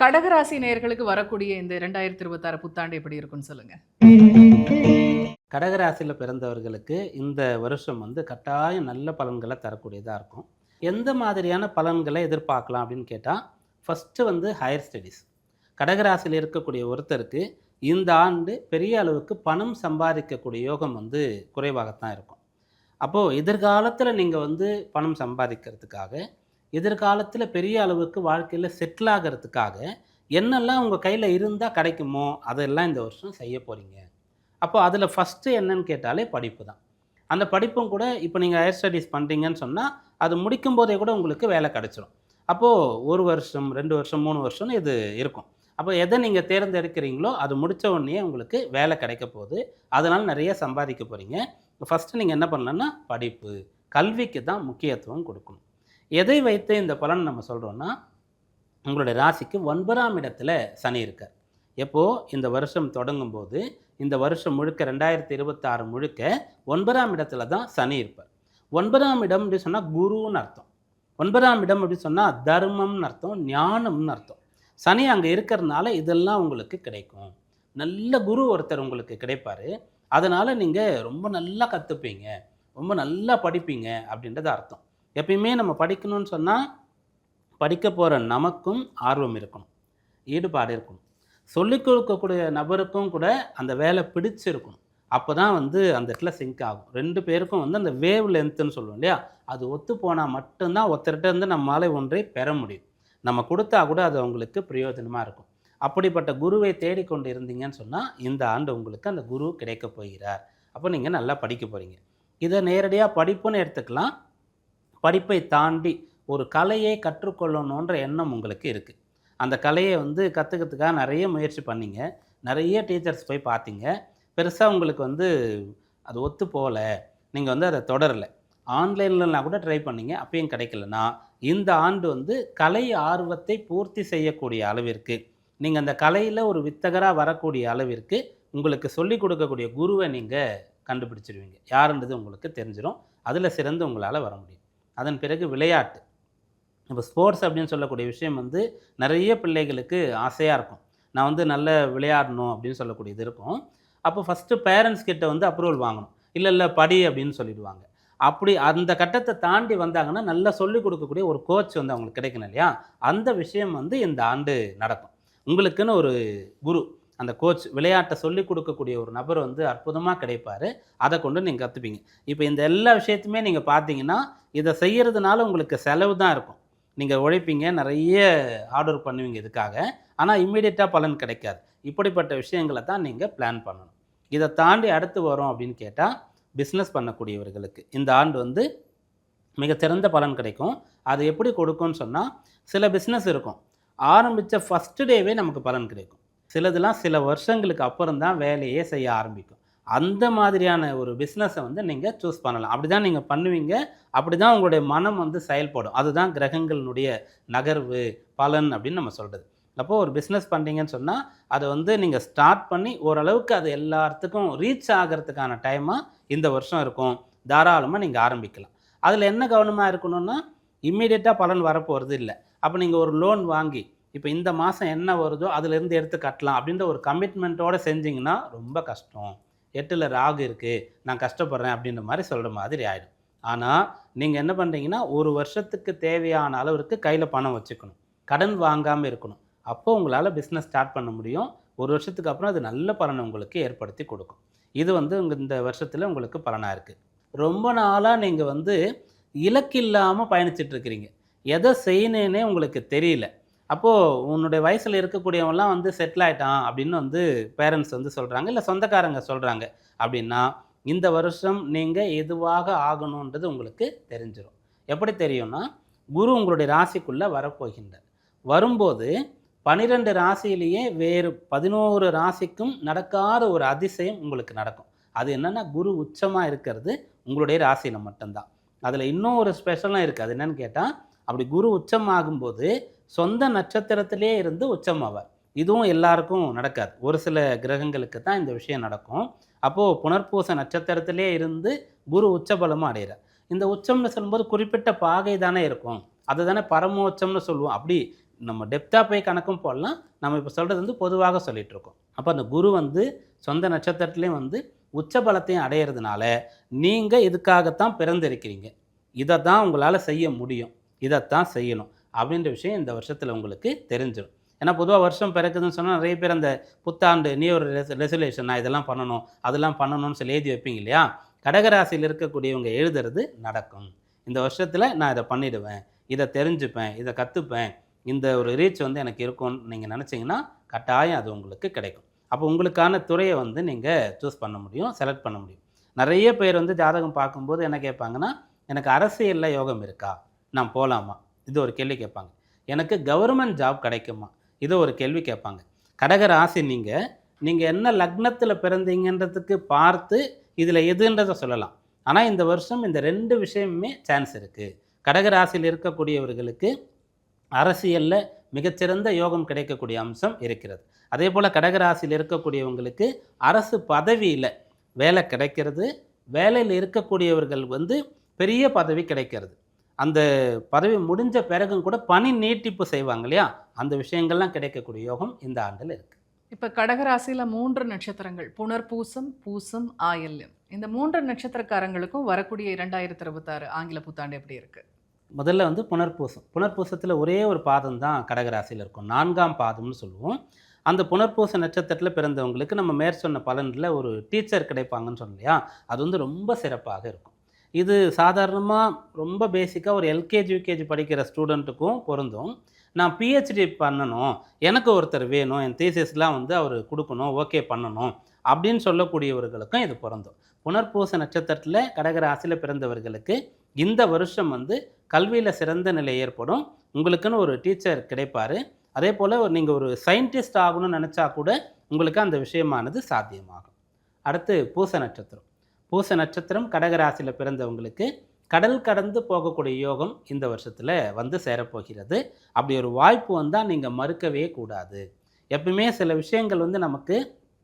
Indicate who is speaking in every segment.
Speaker 1: கடகராசி நேயர்களுக்கு வரக்கூடிய இந்த 2026 புத்தாண்டு எப்படி இருக்கும்னு சொல்லுங்க?
Speaker 2: கடகராசியில் பிறந்தவர்களுக்கு இந்த வருஷம் கட்டாயம் நல்ல பலன்களை தரக்கூடியதாக இருக்கும். எந்த மாதிரியான பலன்களை எதிர்பார்க்கலாம் அப்படின்னு கேட்டால், ஃபஸ்ட்டு ஹையர் ஸ்டடீஸ். கடகராசியில் இருக்கக்கூடிய ஒருத்தருக்கு இந்த ஆண்டு பெரிய அளவுக்கு பணம் சம்பாதிக்கக்கூடிய யோகம் குறைவாகத்தான் இருக்கும். அப்போது எதிர்காலத்தில் நீங்கள் பணம் சம்பாதிக்கிறதுக்காக, எதிர்காலத்தில் பெரிய அளவுக்கு வாழ்க்கையில் செட்டில் ஆகிறதுக்காக என்னெல்லாம் உங்கள் கையில் இருந்தால் கிடைக்குமோ அதெல்லாம் இந்த வருஷம் செய்ய போகிறீங்க. அப்போ அதில் ஃபஸ்ட்டு என்னன்னு கேட்டாலே படிப்பு தான். அந்த படிப்பும் கூட இப்போ நீங்கள் ஹையர் ஸ்டடீஸ் பண்ணுறீங்கன்னு சொன்னால், அது முடிக்கும் போதே கூட உங்களுக்கு வேலை கிடச்சிரும். அப்போது 1 வருஷம் 2 வருஷம் 3 வருஷம்னு இது இருக்கும். அப்போ எதை நீங்கள் தேர்ந்தெடுக்கிறீங்களோ அது முடித்த உடனே உங்களுக்கு வேலை கிடைக்க போகுது. அதனால் நிறைய சம்பாதிக்க போகிறீங்க. ஃபஸ்ட்டு நீங்கள் என்ன பண்ணலன்னா படிப்பு, கல்விக்கு தான் முக்கியத்துவம் கொடுக்கணும். எதை வைத்து இந்த பலன் நம்ம சொல்கிறோன்னா, உங்களுடைய ராசிக்கு 9ஆம் இடத்துல சனி இருக்கார். எப்போது இந்த வருஷம் தொடங்கும்போது, இந்த வருஷம் முழுக்க 2026 முழுக்க 9ஆம் இடத்துல தான் சனி இருப்பார். 9ஆம் இடம் அப்படி சொன்னால் குருன்னு அர்த்தம். 9ஆம் இடம் அப்படி சொன்னால் தர்மம்னு அர்த்தம், ஞானம்னு அர்த்தம். சனி அங்கே இருக்கிறதுனால இதெல்லாம் உங்களுக்கு கிடைக்கும். நல்ல குரு ஒருத்தர் உங்களுக்கு கிடைப்பார். அதனால் நீங்கள் ரொம்ப நல்லா கற்றுப்பீங்க, ரொம்ப நல்லா படிப்பீங்க அப்படின்றது அர்த்தம். எப்பயுமே நம்ம படிக்கணும்னு சொன்னால், படிக்க போகிற நமக்கும் ஆர்வம் இருக்கணும், ஈடுபாடு இருக்கணும். சொல்லிக் கொடுக்கக்கூடிய நபருக்கும் கூட அந்த வேலை பிடிச்சிருக்கணும். அப்போ தான் அந்த இடத்துல சிங்க் ஆகும். 2 பேருக்கும் அந்த வேவ் லென்த்துன்னு சொல்லுவோம் இல்லையா, அது ஒத்து போனால் மட்டும்தான் ஒருத்தர்கிட்ட இருந்து நம்மளால் ஒன்றை பெற முடியும். நம்ம கொடுத்தா கூட அது அவங்களுக்கு பிரயோஜனமாக இருக்கும். அப்படிப்பட்ட குருவை தேடிக்கொண்டு இருந்தீங்கன்னு சொன்னால், இந்த ஆண்டு உங்களுக்கு அந்த குரு கிடைக்க போகிறார். அப்போ நீங்கள் நல்லா படிக்க போகிறீங்க. இதை நேரடியாக படிப்புன்னு எடுத்துக்கலாம். படிப்பை தாண்டி ஒரு கலையை கற்றுக்கொள்ளணுன்ற எண்ணம் உங்களுக்கு இருக்குது. அந்த கலையை கற்றுக்கிறதுக்காக நிறைய முயற்சி பண்ணிங்க, நிறைய டீச்சர்ஸ் போய் பார்த்தீங்க. பெருசாக உங்களுக்கு அது ஒத்து போகலை, நீங்கள் அதை தொடரலை. ஆன்லைன்லலாம் கூட ட்ரை பண்ணிங்க, அப்பயும் கிடைக்கலனா, இந்த ஆண்டு கலை ஆர்வத்தை பூர்த்தி செய்யக்கூடிய அளவிற்கு, நீங்கள் அந்த கலையில் ஒரு வித்தகராக வரக்கூடிய அளவிற்கு உங்களுக்கு சொல்லிக் கொடுக்கக்கூடிய குருவை நீங்கள் கண்டுபிடிச்சிடுவீங்க. யாருன்றது உங்களுக்கு தெரிஞ்சிடும். அதில் சிறந்து உங்களால் வர முடியும். அதன் பிறகு விளையாட்டு. இப்போ ஸ்போர்ட்ஸ் அப்படின்னு சொல்லக்கூடிய விஷயம் நிறைய பிள்ளைகளுக்கு ஆசையாக இருக்கும். நான் நல்ல விளையாடணும் அப்படின்னு சொல்லக்கூடியது இருக்கும். அப்போ ஃபஸ்ட்டு பேரண்ட்ஸ் கிட்ட அப்ரூவல் வாங்கணும். இல்லை படி அப்படின்னு சொல்லிடுவாங்க. அப்படி அந்த கட்டத்தை தாண்டி வந்தாங்கன்னா நல்லா சொல்லிக் கொடுக்கக்கூடிய ஒரு கோச் அவங்களுக்கு கிடைக்கணும் இல்லையா, அந்த விஷயம் இந்த ஆண்டு நடக்கும். உங்களுக்குன்னு ஒரு குரு, அந்த கோச், விளையாட்டை சொல்லிக் கொடுக்கக்கூடிய ஒரு நபர் அற்புதமாக கிடைப்பார். அதை கொண்டு நீங்கள் கற்றுப்பீங்க. இப்போ இந்த எல்லா விஷயத்தையுமே நீங்கள் பார்த்தீங்கன்னா, இதை செய்கிறதுனால உங்களுக்கு செலவு தான் இருக்கும். நீங்கள் உழைப்பீங்க, நிறைய ஆர்டர் பண்ணுவீங்க இதுக்காக. ஆனால் இம்மீடியட்டாக பலன் கிடைக்காது. இப்படிப்பட்ட விஷயங்களை தான் நீங்கள் பிளான் பண்ணணும். இதை தாண்டி அடுத்து வரும் அப்படின்னு கேட்டால், பிஸ்னஸ் பண்ணக்கூடியவர்களுக்கு இந்த ஆண்டு மிகச்சிறந்த பலன் கிடைக்கும். அது எப்படி கொடுக்கும்னு சொன்னால், சில பிஸ்னஸ் இருக்கும், ஆரம்பித்த ஃபஸ்ட்டு டேவே நமக்கு பலன் கிடைக்கும். சிலதெல்லாம் சில வருஷங்களுக்கு அப்புறம் தான் வேலையே செய்ய ஆரம்பிக்கும். அந்த மாதிரியான ஒரு பிஸ்னஸை நீங்கள் சூஸ் பண்ணலாம். அப்படி தான் நீங்கள் பண்ணுவீங்க. அப்படி தான் உங்களுடைய மனம் செயல்படும். அதுதான் கிரகங்களுடைய நகர்வு, பலன் அப்படின்னு நம்ம சொல்கிறது. அப்போது ஒரு பிஸ்னஸ் பண்ணுறீங்கன்னு சொன்னால், அதை நீங்கள் ஸ்டார்ட் பண்ணி ஓரளவுக்கு அது எல்லாத்துக்கும் ரீச் ஆகிறதுக்கான டைமாக இந்த வருஷம் இருக்கும். தாராளமாக நீங்கள் ஆரம்பிக்கலாம். அதில் என்ன கவனமாக இருக்கணும்னா, இம்மீடியட்டாக பலன் வரப்போகிறது இல்லை. அப்போ நீங்கள் ஒரு லோன் வாங்கி, இப்போ இந்த மாதம் என்ன வருதோ அதிலேருந்து எடுத்து கட்டலாம் அப்படின்ற ஒரு கமிட்மெண்ட்டோடு செஞ்சிங்கன்னா ரொம்ப கஷ்டம். 8ல் ராகு இருக்குது, நான் கஷ்டப்படுறேன் அப்படின்ற மாதிரி சொல்கிற மாதிரி ஆகிடும். ஆனால் நீங்கள் என்ன பண்ணுறீங்கன்னா, ஒரு வருஷத்துக்கு தேவையான அளவிற்கு கையில் பணம் வச்சுக்கணும், கடன் வாங்காமல் இருக்கணும். அப்போ உங்களால் பிஸ்னஸ் ஸ்டார்ட் பண்ண முடியும். ஒரு வருஷத்துக்கு அப்புறம் அது நல்ல பலனை உங்களுக்கு ஏற்படுத்தி கொடுக்கும். இது இந்த வருஷத்தில் உங்களுக்கு பலனாக இருக்குது. ரொம்ப நாளாக நீங்கள் இலக்கு இல்லாமல் பயணிச்சிட்ருக்கிறீங்க. எதை செய்யணுன்னே உங்களுக்கு தெரியல. அப்போது உன்னுடைய வயசில் இருக்கக்கூடியவங்களாம் செட்டில் ஆகிட்டான் அப்படின்னு பேரண்ட்ஸ் சொல்கிறாங்க, இல்லை சொந்தக்காரங்க சொல்கிறாங்க. அப்படின்னா இந்த வருஷம் நீங்கள் எதுவாக ஆகணுன்றது உங்களுக்கு தெரிஞ்சிடும். எப்படி தெரியும்னா, குரு உங்களுடைய ராசிக்குள்ளே வரப்போகின்றார். வரும்போது 12 ராசியிலேயே வேறு 11 ராசிக்கும் நடக்காத ஒரு அதிசயம் உங்களுக்கு நடக்கும். அது என்னென்னா, குரு உச்சமாக இருக்கிறது உங்களுடைய ராசியில் மட்டும்தான். அதில் இன்னும் ஒரு ஸ்பெஷலாக இருக்குது. அது என்னென்னு கேட்டால், அப்படி குரு உச்சமாகும்போது சொந்த நட்சத்திரத்திலே இருந்து உச்சமாவார். இதுவும் எல்லாருக்கும் நடக்காது. ஒரு சில கிரகங்களுக்கு தான் இந்த விஷயம் நடக்கும். அப்போது புனர்பூச நட்சத்திரத்திலே இருந்து குரு உச்சபலமாக அடைகிறார். இந்த உச்சம்னு சொல்லும்போது குறிப்பிட்ட பாகை தானே இருக்கும், அதை தானே பரமோச்சம்னு சொல்லுவோம். அப்படி நம்ம டெப்த்தாக போய் கணக்கும் போடலாம். நம்ம இப்போ சொல்கிறது வந்து பொதுவாக சொல்லிட்டு இருக்கோம். அப்போ அந்த குரு வந்து சொந்த நட்சத்திரத்துலேயும் வந்து உச்ச பலத்தையும் அடையிறதுனால நீங்கள் இதுக்காகத்தான் பிறந்திருக்கிறீங்க. இதை தான் உங்களால் செய்ய முடியும், இதைத்தான் செய்யணும் அப்படின்ற விஷயம் இந்த வருஷத்தில் உங்களுக்கு தெரிஞ்சிடும். ஏன்னா பொதுவாக வருஷம் பிறக்குதுன்னு சொன்னால் நிறைய பேர் அந்த புத்தாண்டு நியூ ரெசல்யூஷன் நான் இதெல்லாம் பண்ணணும் அதெல்லாம் பண்ணணும்னு சொல்லி எழுதி வைப்பீங்க இல்லையா? கடகராசியில் இருக்கக்கூடியவங்க எழுதுறது நடக்கும். இந்த வருஷத்தில் நான் இதை பண்ணிடுவேன், இதை தெரிஞ்சுப்பேன், இதை கற்றுப்பேன், இந்த ஒரு ரீச் வந்து எனக்கு இருக்கும்னு நீங்கள் நினச்சிங்கன்னா கட்டாயம் அது உங்களுக்கு கிடைக்கும். அப்போ உங்களுக்கான துறையை வந்து நீங்கள் சூஸ் பண்ண முடியும், செலக்ட் பண்ண முடியும். நிறைய பேர் வந்து ஜாதகம் பார்க்கும்போது என்ன கேட்பாங்கன்னா, எனக்கு அரசியலில் யோகம் இருக்கா, நான் போகலாமா, இது ஒரு கேள்வி கேட்பாங்க. எனக்கு கவர்மெண்ட் ஜாப் கிடைக்குமா, இது ஒரு கேள்வி கேட்பாங்க. கடக ராசி நீங்கள் என்ன லக்னத்தில் பிறந்தீங்கன்றதுக்கு பார்த்து இதில் எதுன்றதை சொல்லலாம். ஆனால் இந்த வருஷம் இந்த 2 விஷயமுமே சான்ஸ் இருக்குது. கடக ராசியில் இருக்கக்கூடியவர்களுக்கு அரசியலில் மிகச்சிறந்த யோகம் கிடைக்கக்கூடிய அம்சம் இருக்கிறது. அதே போல் கடகராசியில் இருக்கக்கூடியவங்களுக்கு அரசு பதவியில் வேலை கிடைக்கிறது, வேலையில் இருக்கக்கூடியவர்கள் வந்து பெரிய பதவி கிடைக்கிறது. அந்த பதவி முடிஞ்ச பிறகும் கூட பணி நீட்டிப்பு செய்வாங்க இல்லையா, அந்த விஷயங்கள்லாம் கிடைக்கக்கூடிய யோகம் இந்த ஆண்டில் இருக்குது.
Speaker 1: இப்போ கடகராசியில் 3 நட்சத்திரங்கள் புனர்பூசம், பூசம், ஆயில்யம். இந்த 3 நட்சத்திரக்காரங்களுக்கும் வரக்கூடிய 2026 ஆங்கில புத்தாண்டு எப்படி இருக்குது?
Speaker 2: முதல்ல வந்து புனர்பூசம். புனர்பூசத்தில் ஒரே ஒரு பாதம் தான் கடகராசியில் இருக்கும், 4ஆம் பாதம்னு சொல்லுவோம். அந்த புனர்பூச நட்சத்திரத்தில் பிறந்தவங்களுக்கு நம்ம மேற்சொன்ன பலனில் ஒரு டீச்சர் கிடைப்பாங்கன்னு சொன்னலையா, அது வந்து ரொம்ப சிறப்பாக இருக்கும். இது சாதாரணமாக ரொம்ப பேசிக்காக ஒரு எல்கேஜி யூகேஜி படிக்கிற ஸ்டூடெண்ட்டுக்கும் பொருந்தும். நான் பிஹெச்டி பண்ணணும், எனக்கு ஒருத்தர் வேணும், என் தீசிஸ்லாம் வந்து அவர் கொடுக்கணும், ஓகே பண்ணணும் அப்படின்னு சொல்லக்கூடியவர்களுக்கும் இது பொருந்தும். புனர்பூச நட்சத்திரத்தில் கடகராசியில் பிறந்தவர்களுக்கு இந்த வருஷம் வந்து கல்வியில் சிறந்த நிலை ஏற்படும். உங்களுக்குன்னு ஒரு டீச்சர் கிடைப்பார். அதே போல் நீங்கள் ஒரு சயின்டிஸ்ட் ஆகணும்னு நினச்சா கூட உங்களுக்கு அந்த விஷயமானது சாத்தியமாகும். அடுத்து பூச நட்சத்திரம். பூச நட்சத்திரம் கடகராசியில் பிறந்தவங்களுக்கு கடல் கடந்து போகக்கூடிய யோகம் இந்த வருஷத்தில் வந்து சேரப்போகிறது. அப்படி ஒரு வாய்ப்பு வந்தால் நீங்கள் மறுக்கவே கூடாது. எப்பவுமே சில விஷயங்கள் வந்து நமக்கு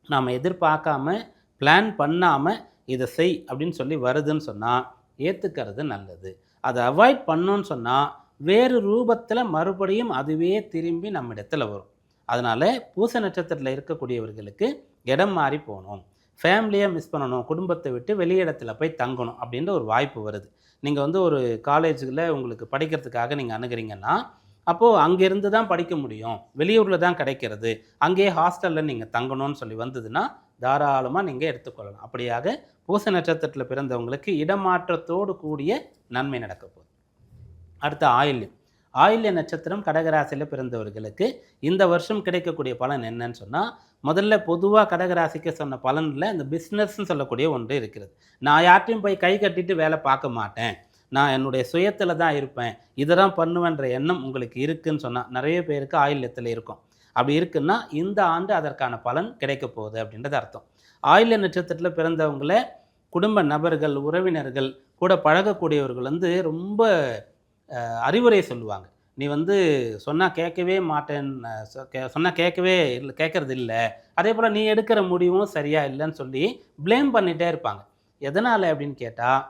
Speaker 2: நாம் எதிர்பார்க்காம பிளான் பண்ணாமல் இதை செய் அப்படின்னு சொல்லி வருதுன்னு சொன்னால் ஏற்றுக்கிறது நல்லது. அதை அவாய்ட் பண்ணோன்னு சொன்னால் வேறு ரூபத்தில் மறுபடியும் அதுவே திரும்பி நம்ம இடத்துல வரும். அதனால் பூச நட்சத்திரத்தில் இருக்கக்கூடியவர்களுக்கு இடம் மாறி போகணும், ஃபேமிலியை மிஸ் பண்ணணும், குடும்பத்தை விட்டு வெளியிடத்தில் போய் தங்கணும் அப்படின்ற ஒரு வாய்ப்பு வருது. நீங்கள் வந்து ஒரு காலேஜில் உங்களுக்கு படிக்கிறதுக்காக நீங்கள் அணுகிறீங்கன்னா அப்போது அங்கேருந்து தான் படிக்க முடியும், வெளியூரில் தான் கிடைக்கிறது, அங்கேயே ஹாஸ்டலில் நீங்கள் தங்கணும்னு சொல்லி வந்ததுன்னா தாராளமாக நீங்கள் எடுத்துக்கொள்ளலாம். அப்படியாக பூச நட்சத்திரத்தில் பிறந்தவங்களுக்கு இடமாற்றத்தோடு கூடிய நன்மை நடக்க போகுது. அடுத்து ஆயில்யம். ஆயில்ய நட்சத்திரம் கடகராசியில் பிறந்தவர்களுக்கு இந்த வருஷம் கிடைக்கக்கூடிய பலன் என்னன்னு சொன்னால், முதல்ல பொதுவாக கடகராசிக்கு சொன்ன பலனில் இந்த பிஸ்னஸ்ன்னு சொல்லக்கூடிய ஒன்று இருக்கிறது. நான் யார்ட்டையும் போய் கை கட்டிட்டு வேலை பார்க்க மாட்டேன், நான் என்னுடைய சுயத்தில் தான் இருப்பேன், இதை தான் பண்ணுவேன்ற எண்ணம் உங்களுக்கு இருக்குதுன்னு சொன்னால் நிறைய பேருக்கு ஆயில்யத்தில் இருக்கும். அப்படி இருக்குன்னா இந்த ஆண்டு அதற்கான பலன் கிடைக்க போகுது அப்படின்றது அர்த்தம். ஆயில்ய நட்சத்திரத்தில் பிறந்தவங்களை குடும்ப நபர்கள், உறவினர்கள் கூட பழகக்கூடியவர்கள் வந்து ரொம்ப அறிவுரை சொல்லுவாங்க. நீ வந்து சொன்னால் கேட்கவே மாட்டேன்னு சொன்னால் கேட்கவே இல்லை, கேட்குறது இல்லை, அதே போல் நீ எடுக்கிற முடிவும் சரியாக இல்லைன்னு சொல்லி ப்ளேம் பண்ணிகிட்டே இருப்பாங்க. எதனால் அப்படின்னு கேட்டால்,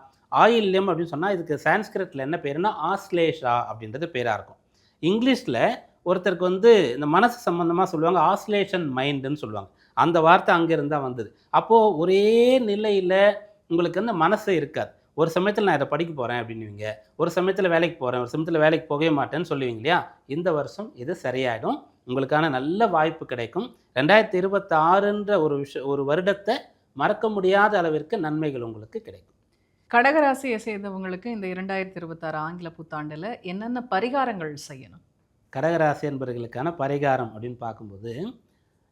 Speaker 2: ஆயில்யம் அப்படின்னு சொன்னால் இதுக்கு சான்ஸ்கிரிட்டில் என்ன பேருனா ஆஸ்லேஷா அப்படின்றது பேராக இருக்கும். இங்கிலீஷில் ஒருத்தருக்கு வந்து இந்த மனசு சம்மந்தமாக சொல்லுவாங்க ஆஸ்லேஷன் மைண்டுன்னு சொல்லுவாங்க. அந்த வார்த்தை அங்கேருந்து தான் வந்தது. அப்போது ஒரே நிலையில் உங்களுக்கு வந்து மனசு இருக்காது. ஒரு சமயத்தில் நான் இதை படிக்க போகிறேன் அப்படின்னுவீங்க, ஒரு சமயத்தில் வேலைக்கு போகிறேன், ஒரு சமயத்தில் வேலைக்கு போகவே மாட்டேன்னு சொல்லுவீங்க இல்லையா. இந்த வருஷம் இது சரியாயிடும், உங்களுக்கான நல்ல வாய்ப்பு கிடைக்கும். 2026ன்ற ஒரு வருடத்தை மறக்க முடியாத அளவிற்கு நன்மைகள் உங்களுக்கு கிடைக்கும்.
Speaker 1: கடகராசியை சேர்ந்தவங்களுக்கு இந்த 2026 ஆங்கில புத்தாண்டில் என்னென்ன பரிகாரங்கள் செய்யணும்?
Speaker 2: கடகராசி என்பவர்களுக்கான பரிகாரம் அப்படின்னு பார்க்கும்போது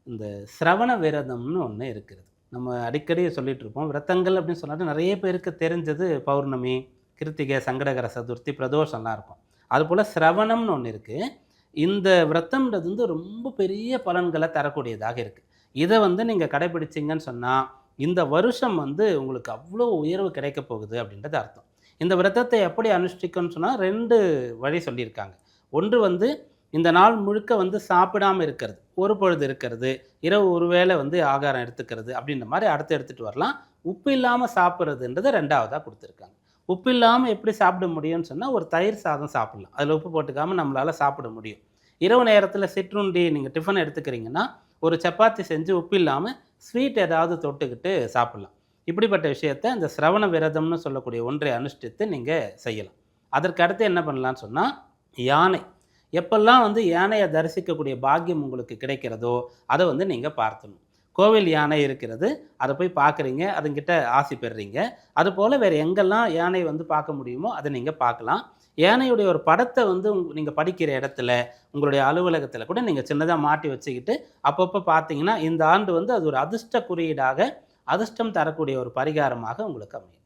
Speaker 2: இந்த சிரவண விரதம்னு ஒன்று இருக்குது. நம்ம அடிக்கடி சொல்லிகிட்டு இருப்போம். விரதங்கள் அப்படின்னு சொன்னாலும் நிறைய பேருக்கு தெரிஞ்சது பௌர்ணமி, கிருத்திகை, சங்கடகர சதுர்த்தி, பிரதோஷம்லாம் இருக்கும். அதுபோல் சிரவணம்னு ஒன்று இருக்குது. இந்த விரதம்ன்றது வந்து ரொம்ப பெரிய பலன்களை தரக்கூடியதாக இருக்குது. இதை வந்து நீங்கள் கடைபிடிச்சிங்கன்னு சொன்னால் இந்த வருஷம் வந்து உங்களுக்கு அவ்வளோ உயர்வு கிடைக்க போகுது அப்படின்றது அர்த்தம். இந்த விரதத்தை எப்படி அனுஷ்டிக்கணும்னு சொன்னால் 2 வழி சொல்லியிருக்காங்க. ஒன்று வந்து இந்த நாள் முழுக்க வந்து சாப்பிடாமல் இருக்கிறது, ஒரு பொழுது இருக்கிறது, இரவு ஒரு வேளை வந்து ஆகாரம் எடுத்துக்கிறது அப்படின்ற மாதிரி அடுத்து எடுத்துகிட்டு வரலாம். உப்பு இல்லாமல் சாப்பிட்றதுன்றதை 2ஆவதாக கொடுத்துருக்காங்க. உப்பு இல்லாமல் எப்படி சாப்பிட முடியும்னு சொன்னால் ஒரு தயிர் சாதம் சாப்பிட்லாம், அதில் உப்பு போட்டுக்காமல் நம்மளால் சாப்பிட முடியும். இரவு நேரத்தில் சிற்றுண்டி நீங்கள் டிஃபன் எடுத்துக்கிறீங்கன்னா ஒரு சப்பாத்தி செஞ்சு உப்பு இல்லாமல் ஸ்வீட் ஏதாவது தொட்டுக்கிட்டு சாப்பிட்லாம். இப்படிப்பட்ட விஷயத்தை இந்த சிரவண விரதம்னு சொல்லக்கூடிய ஒன்றை அனுஷ்டித்து நீங்கள் செய்யலாம். அதற்கு அடுத்து என்ன பண்ணலான்னு சொன்னால், யானை எப்பெல்லாம் வந்து யானையை தரிசிக்கக்கூடிய பாக்கியம் உங்களுக்கு கிடைக்கிறதோ அதை வந்து நீங்கள் பார்த்துணும். கோவில் யானை இருக்கிறது, அதை போய் பார்க்குறீங்க, அதுங்கிட்ட ஆசி பெறுறீங்க. அதுபோல் வேறு எங்கெல்லாம் யானை வந்து பார்க்க முடியுமோ அதை நீங்கள் பார்க்கலாம். யானையுடைய ஒரு படத்தை வந்து நீங்கள் படிக்கிற இடத்துல, உங்களுடைய அலுவலகத்தில் கூட நீங்கள் சின்னதாக மாட்டி வச்சுக்கிட்டு அப்பப்போ பார்த்தீங்கன்னா இந்த ஆண்டு வந்து அது ஒரு அதிர்ஷ்ட குறியீடாக அதிர்ஷ்டம் தரக்கூடிய ஒரு பரிகாரமாக உங்களுக்கு அமையும்.